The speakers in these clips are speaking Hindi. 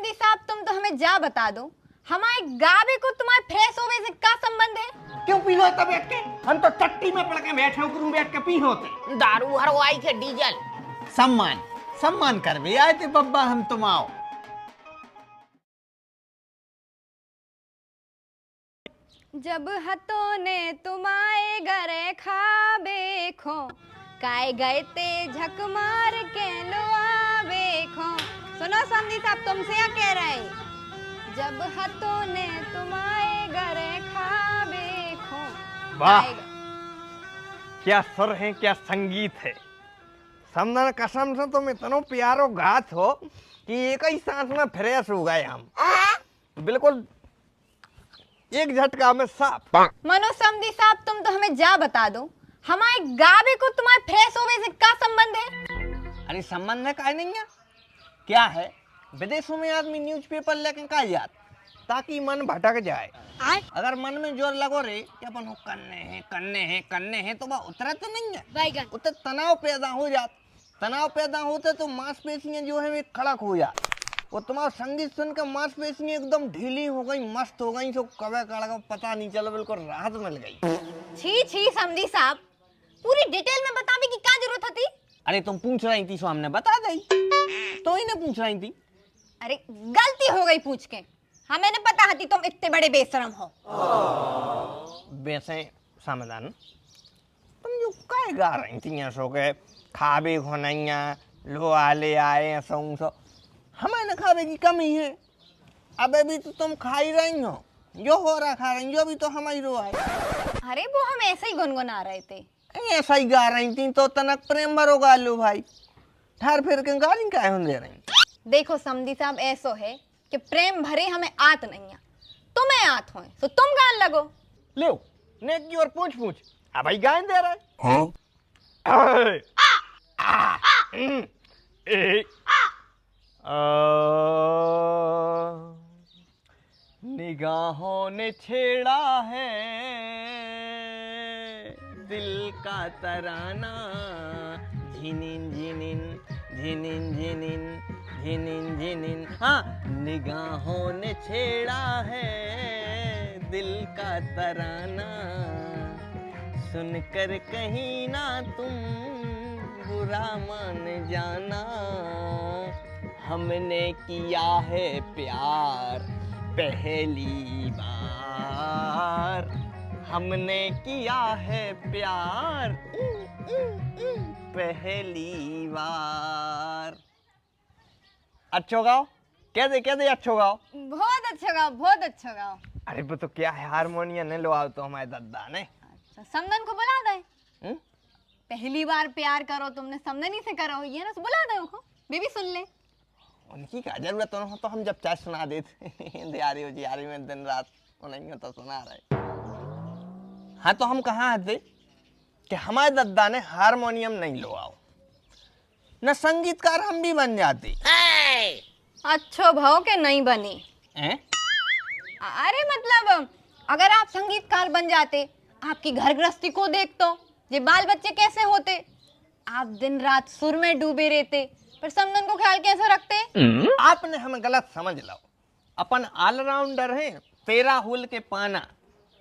समझी साहब, तुम तो हमें जा बता दो, हमारे गावे को तुम्हारे फ्रेश होवे से क्या संबंध है? क्यों पी लो तब बैठ के? हम तो टट्टी में पड़ के बैठे हो, बैठ के पी होते। दारू हरवाई के डीजल। सम्मान सम्मान कर भी आए थे बब्बा, हम तुम आओ। जब हथों ने तुम्हारे घरे खाबे खो, काय गए ते झक मार के लुआवे खो। सुनो समझी साहब, तुमसे क्या कह रहे हैं? जब हथों ने तुम्हारे घरे खाबे खो। वाह, क्या सुर है, क्या संगीत है। समझना कसम से तुम इतना प्यारो गात हो कि एक ही सांस में फ्रेश हो गए हम, बिल्कुल एक झटका में साफ। मनो समझी साहब, तुम तो हमें जा बता दो, हमारे गावे को तुम्हारे फ्रेश होवे से क्या संबंध है? अरे संबंध है काय नहीं है, क्या है विदेशों में आदमी न्यूज़पेपर लेके का जात ताकि मन भटक जाए। अगर मन में जोर लगो रे कि अपन हो करने हैं तो वह उतरते नहीं है, उतर तनाव पैदा हो जात। तनाव पैदा होते तो मांसपेशियां जो है वे कड़क हो जात। वो तुम्हारा संगीत सुन के मांसपेशियां एकदम ढीली हो गई, मस्त हो गई, तो कवे कड़क पता नहीं चला, बिल्कुल राहत मिल गई। छी छी समझी साहब, पूरी डिटेल में बतावे की क्या जरूरत थी? अरे तुम पूछ रही थी सो हमने बता दी, तो ही ने पूछ रही थी। अरे गलती हो गई पूछ के, हमें न पता थी तुम इतने बड़े बेशरम हो। वैसे समाधान तुम जो काय गा रही थी सो के खाबे खोनैया लो आले आए सो हमें न खाबे की कमी है। अबे भी तो तुम खा ही रही हो, जो हो रहा खा रही हो, भी तो हमारी रो आए। अरे वो हम ऐसे ही गुनगुना रहे थे। ऐसा ही गा रही थी तो तनक प्रेम भरो गा लो भाई, ठहर फिर के गाली काय हो दे रही। देखो समझी साहब, ऐसो है कि प्रेम भरे हमें आत नहीं है, तुम्हें आत हो तो तुम गान लगो। लो नेक की और पूछ अब भाई गान दे रहे। हाँ? निगाहों ने छेड़ा है दिल का तराना, झिनिन झिनिन झिनिन झिनिन झिनिन झिनिन। हाँ, निगाहों ने छेड़ा है दिल का तराना, सुनकर कहीं ना तुम बुरा मान जाना। हमने किया है प्यार पहली बार, हमने किया है प्यार पहली बार। अच्छो गाओ, क्या दे अच्छो गाओ। बहुत अच्छा गाओ, बहुत अच्छा गाओ। अरे वो तो क्या है, हारमोनियम ने लो आओ तो हमारे दादा ने। अच्छा, समदन को बुला दे। पहली बार प्यार करो तुमने, समदन ही से करो, ये ना बुला दे उनको, बेबी सुन ले। उनकी क्या जरूरत है, तो हम जब चाहे सुना देते दियारी में दिन रात उन्हें तो सुना रहे। हाँ तो हम कहाँ थे कि हमारे दादा ने हारमोनियम नहीं लो आओ, न संगीतकार हम भी बन जाते। अच्छो भाव के नहीं बनी। अरे मतलब अगर आप संगीतकार बन जाते, आपकी घर गृहस्थी को देख तो ये बाल बच्चे कैसे होते। आप दिन रात सुर में डूबे रहते, पर समदन को ख्याल कैसे रखते? आपने हमें गलत समझ लो, अपन ऑलराउंडर हैं, तेरा हुल के पाना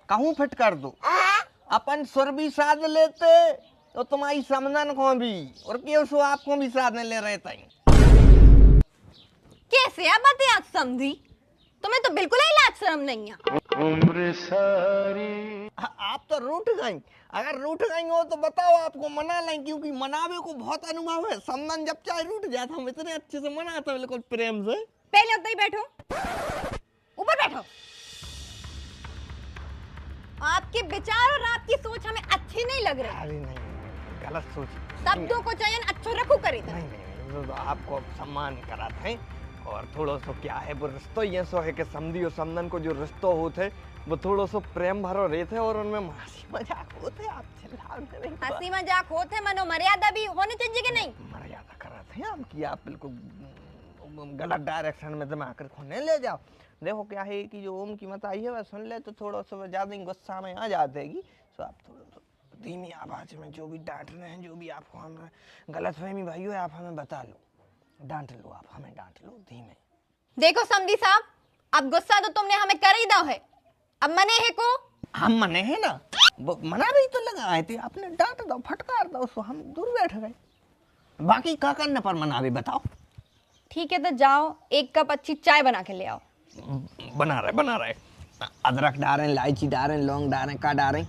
कहूँ फिट कर दो। अपन सुर भी साध लेते तो तुम्हारी समदन को भी, और क्यों सो आपको भी साधने ले रहे थे। कैसे आप बातें आज समझी? तुम्हें तो बिल्कुल ही लाज शर्म नहीं है। उम्र सारी आप तो रूठ गई, अगर रूठ गई हो तो बताओ, आपको मना लें, क्योंकि मनावे को बहुत अनुभव है। समदन जब चाहे रूठ जाता, हम इतने अच्छे से मनाते बिल्कुल प्रेम से। पहले उतना ही बैठो, ऊपर बैठो। आपके विचार और आपकी सोच हमें अच्छी नहीं लग रही। अरे नहीं, गलत सोच। शब्दों को चयन अच्छो रखो करे। नहीं, तो आपको सम्मान कराते हैं, और थोड़ा सो क्या है वो रिश्तो ये सो है कि समधी और समदन को जो रिश्तो होते वो थोड़ा सो प्रेम भरो रहते और उनमें हंसी मजाक होते। आप हंसी मजाक होते, मनो मर्यादा भी होनी चाहिए कि नहीं? मर्यादा कराते हैं हम कि आप बिल्कुल गलत डायरेक्शन में दिमाग खोने ले जाओ। देखो क्या है कि जो ओम की मत आई है वह सुन ले तो थोड़ा सा ज्यादा ही गुस्सा में आ जातेगी, तो आप थोड़ा धीमी आवाज में जो भी डांट रहे हैं, जो भी आपको हम गलत फहमी भाई हो, आप हमें बता लो, डांट लो, आप हमें डांट लो धीमे, देखो समधी साहब, अब गुस्सा तो तुमने हमें कर ही दो है, अब मने है को हम मने हैं ना, वो मना भी तो लगा आए थे, आपने डांट दो फटकार दो सो हम दूर बैठ गए। बाकी क्या करने पर मना भी बताओ। ठीक है तो जाओ, एक कप अच्छी चाय बना के ले आओ। बना रहे। अदरक डालें, इलायची डालें, लौंग डालें, क्या डालें?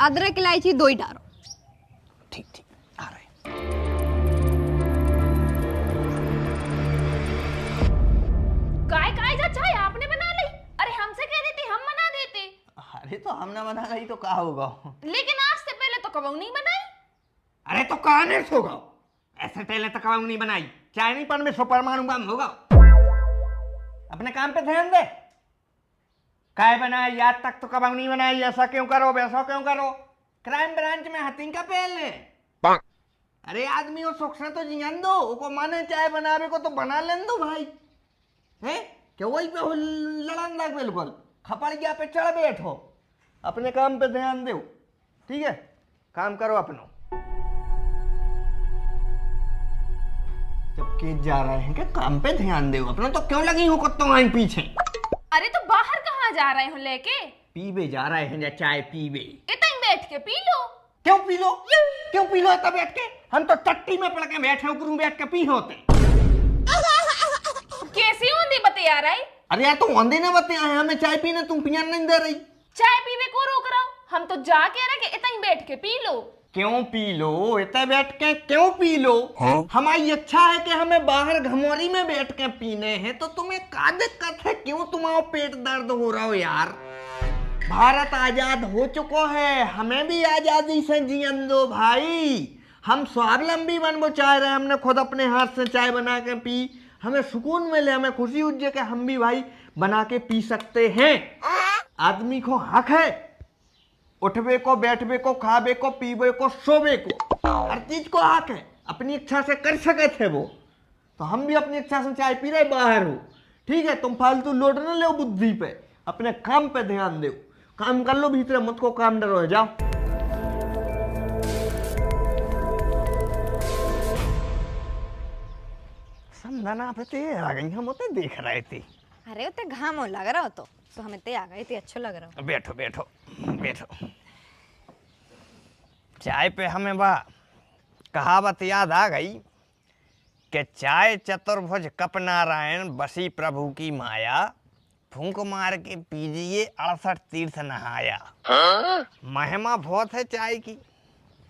अदरक इलायची 2 ही डालो। ठीक आ रहे। काय जा चाय आपने बना ली? अरे हमसे कह देती, हम बना देते। अरे तो हमने बना ली तो क्या होगा? लेकिन आज से पहले तो कबू नहीं बनाई। अरे तो कहां होगा, ऐसे पहले तक नहीं बनाई, चाय नहीं पर में सुपर मारूंगा होगा। अपने काम पे ध्यान दे। काय बनाई आज तक तो कबाऊ नहीं बनाई, ऐसा क्यों करो वैसा क्यों करो? क्राइम ब्रांच में हथिंग का पहले। अरे आदमी वो सुख से तो जियन दो, उको माने चाय बनावे को तो बना लेन दो भाई। हैं क्या वही पे लड़न लग बिल्कुल खपड़ गया पे चढ़ बैठो। अपने काम पे ध्यान दो, ठीक है? काम करो अपनो। जब के जा रहे हैं कि काम पे ध्यान दो अपना, तो क्यों लगी हो कुत्तों आई पीछे? अरे तो बाहर कहाँ जा रहे हो लेके? पीबे जा रहे हैं या चाय पीबे? इतना बैठ के पी लो। क्यों पी लो इतना बैठ के? हम तो टट्टी में पड़ के बैठे ऊपर बैठ के पी होते। कैसी ओंधी बते आ रही? अरे यार तुम ओंधे ना बते आए, हमें चाय पीने तुम पियान नहीं दे रही। चाय पीवे को रोक रहा हूँ, हम तो जा कह रहे कि इतना बैठ के पी लो। क्यों पी लो इतना बैठ के? क्यों पी लो? हमारी इच्छा है कि हमें बाहर घमौरी में बैठ के पीने हैं, तो तुम्हें क्या दिक्कत है? क्यों तुम्हारा पेट दर्द हो रहा हो यार? भारत आजाद हो चुका है, हमें भी आजादी से जियन दो भाई। हम स्वावलंबी बन चाह रहे हैं, हमने खुद अपने हाथ से चाय बना के पी, हमें सुकून मिले, हमें खुशी हुई कि हम भी भाई बना के पी सकते हैं। आदमी को हक है उठबे को, बैठबे को, खाबे को, पीबे को, सोबे को, हर चीज को हक है। अपनी इच्छा से कर सके थे वो, तो हम भी अपनी इच्छा से चाय पी रहे बाहर हो, ठीक है? तुम फालतू लोड न लो बुद्धि पे, अपने काम पे ध्यान दो। काम कर लो भीतर, मत को काम डरो, जाओ। समझना पे आ गई, हम उते देख रहे थे। अरे उते घाम हो लग रहा हो तो हमें ते आ गए थे, अच्छो लग रहा हो। बैठो बैठो बैठो। चाय पे हमें वह कहावत याद आ गई कि चाय चतुर्भुज कप नारायण बसी प्रभु की माया, फूंक मार के पीजिए 68 तीर्थ नहाया। महिमा बहुत है चाय की।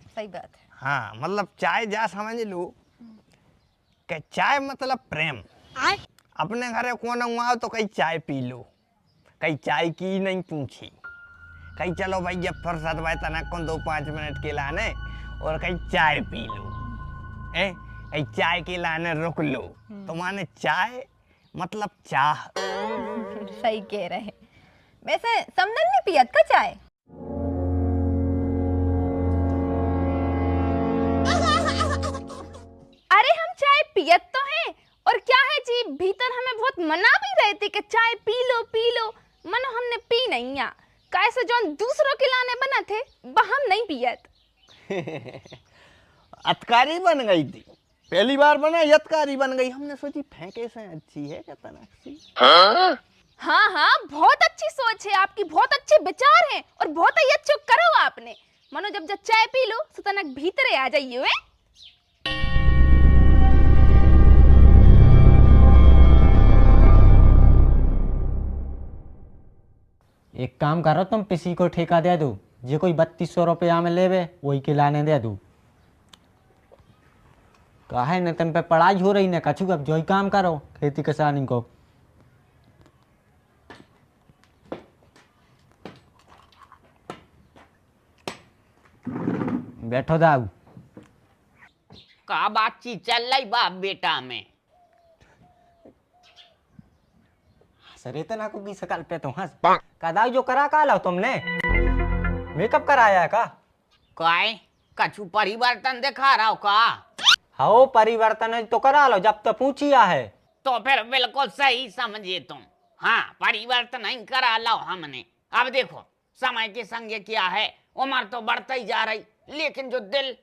सही बात है। हाँ मतलब चाय जा समझ लो कि चाय मतलब प्रेम। अपने घरे कौन हुआ तो कहीं चाय पी लो, कहीं चाय की नहीं पूछी, कहीं चलो भाई जब फुर्सत भाई तना कौन 2-5 मिनट के लाने, और कहीं चाय पी लो, कहीं चाय के लाने रुक लो। तो माने चाय मतलब चाह। सही कह रहे हैं। वैसे समदन ने पियत का चाय? अरे हम चाय पियत तो हैं, और क्या है जी भीतर हमें बहुत मना भी रहे थे कि चाय पी लो, मनो हमने पी नहीं आ, कैसे जो दूसरों के लाने बना थे वह हम नहीं पियत। अतकारी बन गई थी, पहली बार बना यतकारी बन गई। हमने सोची फेंके से अच्छी है क्या तनाक्षी? हाँ बहुत अच्छी सोच है आपकी, बहुत अच्छे विचार हैं, और बहुत ही अच्छा करो आपने। मनो जब चाय पी लो तो तनक भीतर आ जाइए। एक काम करो, तुम किसी को ठेका दे दो, जे कोई 3200 रुपया में लेवे वही के लाने दे दो। काहे न तुम पे पढ़ाई हो रही न कछु, अब जो ही काम करो खेती किसानी को। बैठो दाऊ। का बातचीत चल रही बाप बेटा में? सरे तना को की शकल पे तो हंस कदाऊ जो करा का लाओ तुमने? मेकअप कराया है का? काय कछु परिवर्तन दिखा रहा हो का? हाँ परिवर्तन तो करा लो, जब तो पूछिया है। तो फिर बिल्कुल सही समझे तुम। हाँ परिवर्तन नहीं करा लो हमने। अब देखो समय के संग क्या है, उम्र तो बढ़ता ही जा रही, लेकिन जो दिल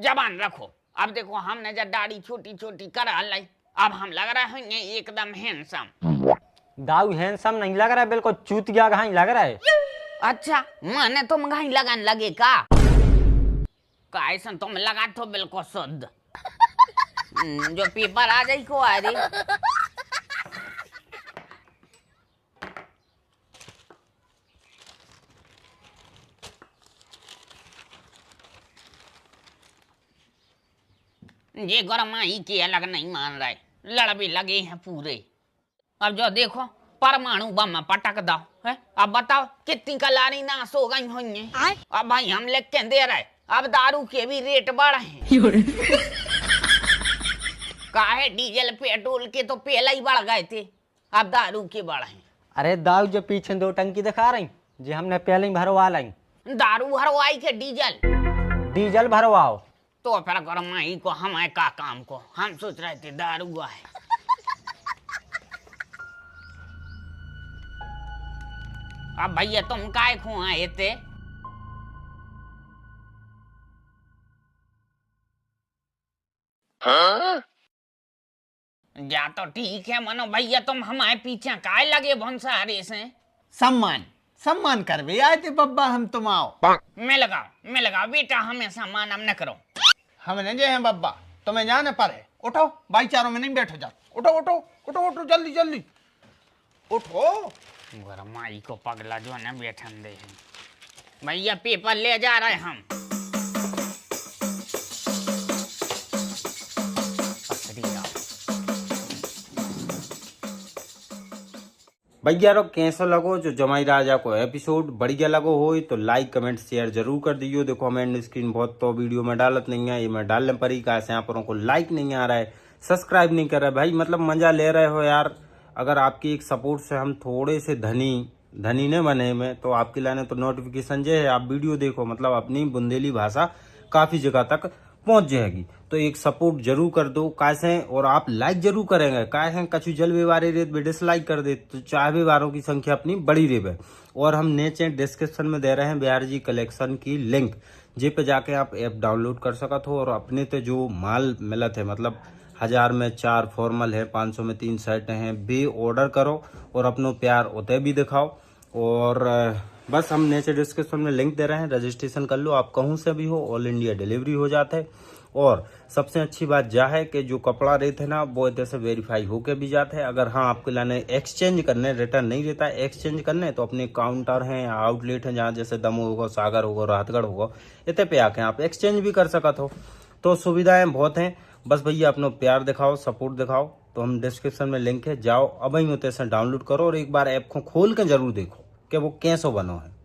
जवान रखो। अब देखो हमने जब दाढ़ी छोटी छोटी करा लाई, अब हम लग रहे हैं एकदम हैंडसम। दाऊ हैंडसम नहीं लग रहा है, बिल्कुल चूतिया घाई लग रहा है। अच्छा मैंने तुम घाई लगाने लगे का ऐसा तुम लगा तो बिल्कुल शुद्ध। जो पेपर आ जाए को आ रे। ये गरमाई के अलग नहीं मान रहे, लड़ भी लगे हैं पूरे। अब जो देखो परमाणु बम पटक दो है। अब बताओ कितनी कलारी नाश हो गई हुई है। अब भाई हम लिख के दे रहे, अब दारू के भी रेट बढ़े हैं। काहे डीजल पेट्रोल के तो पहले ही बढ़ गए थे, अब दारू के बढ़े। अरे दाऊ जो पीछे 2 टंकी दिखा रही जी, हमने पहले ही भरवा लाई। दारू भरवाई के डीजल भरवाओ तो फिर गरमाई को हमारे का काम को हम सोच रहे थे दारू है। अब भैया तुम काय खो आए थे? या तो ठीक है मनो भैया, तुम हमारे पीछे काय लगे भंसारे से? सम्मान सम्मान करवे आए थे बब्बा हम तुम आओ। मैं लगाओ बेटा, हमें सम्मान हम न करो। हमने जे हैं बब्बा, तुम्हें जाने पर है। उठो भाईचारों में नहीं बैठो, जा उठो उठो उठो उठो जल्दी जल्दी उठो। गरमाई को पगला जो न बैठन दे। भैया पेपर ले जा रहे हम। भैया रो कैसा लगो जो जमाई राजा को एपिसोड बढ़िया लगो हो तो लाइक कमेंट शेयर जरूर कर दियो। देखो हमें स्क्रीन बहुत तो वीडियो में डालत नहीं है, ये मैं डालने पर ही कहा से यहाँ पर को लाइक नहीं आ रहा है, सब्सक्राइब नहीं कर रहा है। भाई मतलब मजा ले रहे हो यार। अगर आपकी एक सपोर्ट से हम थोड़े से धनी न बने में तो आपके लाने तो नोटिफिकेशन जो है आप वीडियो देखो, मतलब अपनी बुंदेली भाषा काफी जगह तक पहुंच जाएगी। तो एक सपोर्ट जरूर कर दो कैसे, और आप लाइक जरूर करेंगे कैसे। कछु जलवे वारे रेत भी डिसलाइक कर दे तो चाहवे वारों की संख्या अपनी बड़ी रेवे। और हम नीचे डिस्क्रिप्शन में दे रहे हैं बिहार जी कलेक्शन की लिंक, जे पे जाके आप ऐप डाउनलोड कर सकत हो और अपने तो जो माल मिलत है, मतलब 1000 में 4 फॉर्मल है, 500 में 3 शर्ट हैं, बे ऑर्डर करो और अपनो प्यार उते भी दिखाओ। और बस हम नीचे डिस्क्रिप्शन में लिंक दे रहे हैं, रजिस्ट्रेशन कर लो। आप कहूँ से भी हो, ऑल इंडिया डिलीवरी हो जाता है। और सबसे अच्छी बात यह है कि जो कपड़ा रहते हैं ना वो इधर से वेरीफाई होके भी जाते हैं। अगर हाँ आपके लाने एक्सचेंज करने, रिटर्न नहीं रहता है, एक्सचेंज करने तो अपने काउंटर हैं, आउटलेट हैं, जहाँ जैसे दमोह होगा, सागर होगा, राहतगढ़ होगा, इतने पे आके आप एक्सचेंज भी कर सकते हो। तो सुविधाएं बहुत हैं। बस भैया अपना प्यार दिखाओ, सपोर्ट दिखाओ। तो हम डिस्क्रिप्शन में लिंक है, जाओ अब ही उतने से डाउनलोड करो और एक बार ऐप को खोल के जरूर देखो कि वो कैसे बनो है।